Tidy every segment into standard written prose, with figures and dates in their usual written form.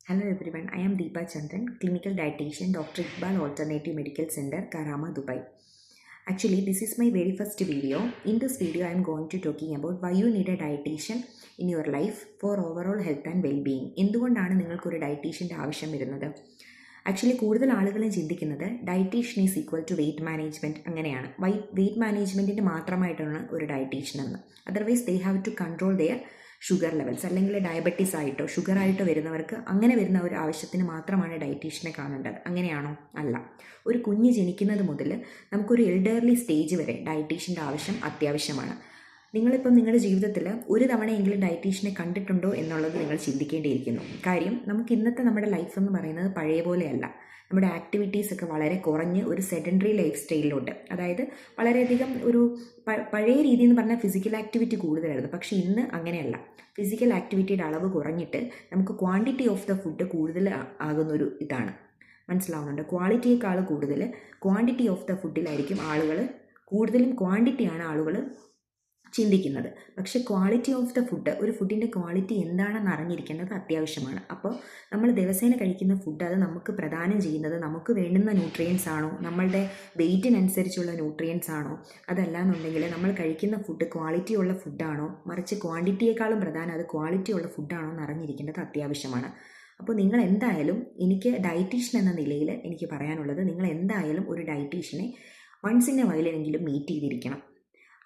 Hello everyone, I am Deepa Chandran, clinical dietitian, Dr. Iqbal Alternative Medical Center, Karama, Dubai. Actually, this is my very first video. In this video, I am going to talking about why you need a dietitian in your life for overall health and well-being. എന്തുകൊണ്ടാണ് നിങ്ങൾക്കൊരു ഡയറ്റീഷ്യൻ്റെ ആവശ്യം വരുന്നത്? Actually കൂടുതൽ ആളുകളും ചിന്തിക്കുന്നത് dietitian is equal to weight management അങ്ങനെയാണ്. Weight മാനേജ്മെൻറ്റിന് മാത്രമായിട്ടാണ് ഒരു ഡയറ്റീഷ്യൻ എന്ന്. Otherwise they have to control there sugar levels, അല്ലെങ്കിൽ ഡയബറ്റീസ് ആയിട്ടോ ഷുഗറായിട്ടോ വരുന്നവർക്ക് അങ്ങനെ വരുന്ന ഒരു ആവശ്യത്തിന് മാത്രമാണ് ഡയറ്റീഷ്യനെ കാണേണ്ടത്. അങ്ങനെയാണോ? അല്ല. ഒരു കുഞ്ഞ് ജനിക്കുന്നത് മുതൽ നമുക്കൊരു എൽഡർലി സ്റ്റേജ് വരെ ഡയറ്റീഷ്യൻ്റെ ആവശ്യം അത്യാവശ്യമാണ്. നിങ്ങളിപ്പം നിങ്ങളുടെ ജീവിതത്തിൽ ഒരു തവണയെങ്കിലും ഡയറ്റീഷ്യനെ കണ്ടിട്ടുണ്ടോ എന്നുള്ളത് നിങ്ങൾ ചിന്തിക്കേണ്ടിയിരിക്കുന്നു. കാര്യം നമുക്ക് ഇന്നത്തെ നമ്മുടെ ലൈഫ് എന്ന് പറയുന്നത് പഴയ പോലെയല്ല. നമ്മുടെ ആക്ടിവിറ്റീസൊക്കെ വളരെ കുറഞ്ഞ് ഒരു സെഡൻറ്ററി ലൈഫ് സ്റ്റൈലിലോട്ട്, അതായത് വളരെയധികം ഒരു പഴയ രീതി എന്ന് പറഞ്ഞാൽ ഫിസിക്കൽ ആക്ടിവിറ്റി കൂടുതലായിരുന്നു. പക്ഷേ ഇന്ന് അങ്ങനെയല്ല. ഫിസിക്കൽ ആക്ടിവിറ്റിയുടെ അളവ് കുറഞ്ഞിട്ട് നമുക്ക് ക്വാണ്ടിറ്റി ഓഫ് ദ ഫുഡ് കൂടുതൽ ആകുന്നൊരു ഇതാണ്. മനസ്സിലാവുന്നുണ്ട്? ക്വാളിറ്റിയേക്കാൾ കൂടുതൽ ക്വാണ്ടിറ്റി ഓഫ് ദ ഫുഡിലായിരിക്കും ആളുകൾ കൂടുതലും ക്വാണ്ടിറ്റിയാണ് ആളുകൾ ചിന്തിക്കുന്നത്. പക്ഷേ ക്വാളിറ്റി ഓഫ് ദ ഫുഡ്, ഒരു ഫുഡിൻ്റെ ക്വാളിറ്റി എന്താണെന്ന് അറിഞ്ഞിരിക്കേണ്ടത് അത്യാവശ്യമാണ്. അപ്പോൾ നമ്മൾ ദിവസേന കഴിക്കുന്ന ഫുഡ് അത് നമുക്ക് പ്രദാനം ചെയ്യുന്നത് നമുക്ക് വേണ്ടുന്ന ന്യൂട്രിയൻസ് ആണോ, നമ്മളുടെ വെയ്റ്റിനനുസരിച്ചുള്ള ന്യൂട്രിയൻസ് ആണോ, അതല്ലാന്നുണ്ടെങ്കിൽ നമ്മൾ കഴിക്കുന്ന ഫുഡ് ക്വാളിറ്റി ഉള്ള ഫുഡാണോ, മറിച്ച് ക്വാണ്ടിറ്റിയേക്കാളും പ്രധാനം അത് ക്വാളിറ്റി ഉള്ള ഫുഡാണോ എന്ന് അറിഞ്ഞിരിക്കേണ്ടത് അത്യാവശ്യമാണ്. അപ്പോൾ നിങ്ങൾ എന്തായാലും, എനിക്ക് ഡയറ്റീഷ്യൻ എന്ന നിലയിൽ എനിക്ക് പറയാനുള്ളത്, നിങ്ങൾ എന്തായാലും ഒരു ഡയറ്റീഷ്യനെ വൺസ് ഇൻ എ വൈലെങ്കിലും മീറ്റ് ചെയ്തിരിക്കണം.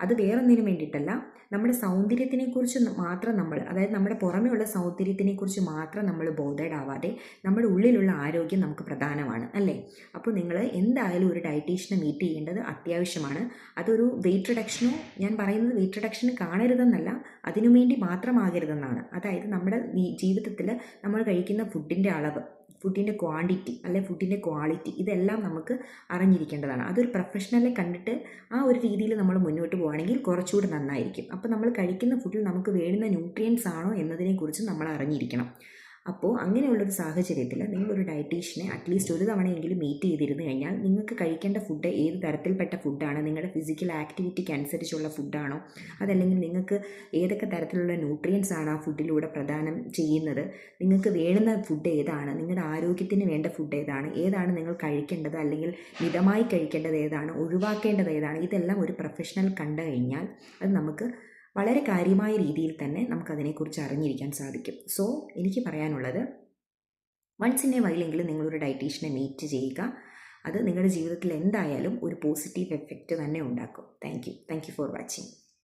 അത് വേറൊന്നിനും വേണ്ടിയിട്ടല്ല, നമ്മുടെ സൗന്ദര്യത്തിനെക്കുറിച്ച് മാത്രം നമ്മൾ, അതായത് നമ്മുടെ പുറമെയുള്ള സൗന്ദര്യത്തിനെക്കുറിച്ച് മാത്രം നമ്മൾ ബോധേഡ് ആവാതെ നമ്മുടെ ഉള്ളിലുള്ള ആരോഗ്യം നമുക്ക് പ്രധാനമാണ്, അല്ലേ? അപ്പോൾ നിങ്ങൾ എന്തായാലും ഒരു ഡയറ്റീഷ്യനെ മീറ്റ് ചെയ്യേണ്ടത് അത്യാവശ്യമാണ്. അതൊരു വെയിറ്റ് റിഡക്ഷനോ, ഞാൻ പറയുന്നത് വെയിറ്റ് റിഡക്ഷന് കാണരുതെന്നല്ല, അതിനുവേണ്ടി മാത്രമാകരുതെന്നാണ്. അതായത് നമ്മുടെ ജീവിതത്തിൽ നമ്മൾ കഴിക്കുന്ന ഫുഡിൻ്റെ അളവ്, ഫുഡിൻ്റെ ക്വാണ്ടിറ്റി അല്ലെ ഫുഡിൻ്റെ ക്വാളിറ്റി, ഇതെല്ലാം നമുക്ക് അറിഞ്ഞിരിക്കേണ്ടതാണ്. അതൊരു പ്രൊഫഷണലെ കണ്ടിട്ട് ആ ഒരു രീതിയിൽ നമ്മൾ മുന്നോട്ട് പോവുകയാണെങ്കിൽ കുറച്ചുകൂടി നന്നായിരിക്കും. അപ്പോൾ നമ്മൾ കഴിക്കുന്ന ഫുഡിൽ നമുക്ക് വേണ്ടുന്ന ന്യൂട്രിയൻസ് ആണോ എന്നതിനെക്കുറിച്ച് നമ്മൾ അറിഞ്ഞിരിക്കണം. അപ്പോൾ അങ്ങനെയുള്ളൊരു സാഹചര്യത്തിൽ നിങ്ങളൊരു ഡയറ്റീഷ്യനെ അറ്റ്ലീസ്റ്റ് ഒരു തവണയെങ്കിലും മീറ്റ് ചെയ്തിരുന്നു കഴിഞ്ഞാൽ നിങ്ങൾക്ക് കഴിക്കേണ്ട ഫുഡ് ഏത് തരത്തിൽപ്പെട്ട ഫുഡാണ്, നിങ്ങളുടെ ഫിസിക്കൽ ആക്ടിവിറ്റിക്ക് അനുസരിച്ചുള്ള ഫുഡാണോ, അതല്ലെങ്കിൽ നിങ്ങൾക്ക് ഏതൊക്കെ തരത്തിലുള്ള ന്യൂട്രിയൻസ് ആണ് ആ ഫുഡിലൂടെ പ്രദാനം ചെയ്യുന്നത്, നിങ്ങൾക്ക് വേണ്ടുന്ന ഫുഡ് ഏതാണ്, നിങ്ങളുടെ ആരോഗ്യത്തിന് വേണ്ട ഫുഡ് ഏതാണ് നിങ്ങൾ കഴിക്കേണ്ടത്, അല്ലെങ്കിൽ മിതമായി കഴിക്കേണ്ടത് ഏതാണ്, ഒഴിവാക്കേണ്ടത് ഏതാണ്, ഇതെല്ലാം ഒരു പ്രൊഫഷണൽ കണ്ടു കഴിഞ്ഞാൽ അത് നമുക്ക് വളരെ കാര്യമായ രീതിയിൽ തന്നെ നമുക്കതിനെക്കുറിച്ച് അറിഞ്ഞിരിക്കാൻ സാധിക്കും. സോ എനിക്ക് പറയാനുള്ളത്, വൺസ് ഇൻ എ വൈലെങ്കിലും നിങ്ങളൊരു ഡയറ്റീഷ്യനെ മീറ്റ് ചെയ്യുക. അത് നിങ്ങളുടെ ജീവിതത്തിൽ എന്തായാലും ഒരു പോസിറ്റീവ് എഫക്റ്റ് തന്നെ ഉണ്ടാക്കും. Thank you for watching.